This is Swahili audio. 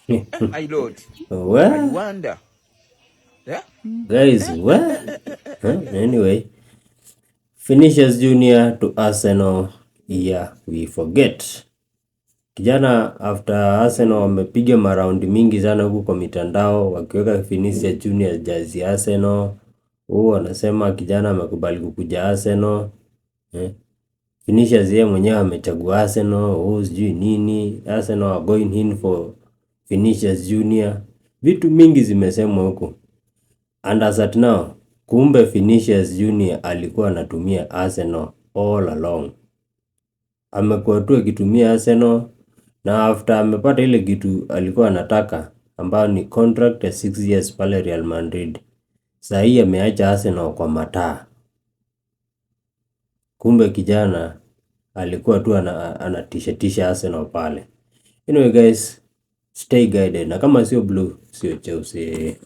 My lord. I Well, wonder. Yeah? guys, well, anyway, Vinicius Junior to Arsenal, yeah, we forget. Kijana after Arsenal wamepiga maraundi mingi sana huku kwa mitandao wakiweka Vinicius Junior jazi Arsenal. Wanasema kijana amekubali kukuja Arsenal. Vinicius yeye mwenyewe amechagua Arsenal, sijui nini. Arsenal are going in for Vinicius Junior. Vitu mingi zimesemwa huko. And as at now, kumbe Vinicius Junior alikuwa anatumia Arsenal all along. Amekuwa tu akitumia Arsenal na after amepata ile kitu alikuwa anataka ambayo ni contract ya 6 years pale Real Madrid. Sasa hii ameacha Arsenal kwa mataa. Kumbe kijana alikuwa tu anatisha Arsenal pale. Anyway guys, stay guided. Na kama sio blue, sio Chelsea.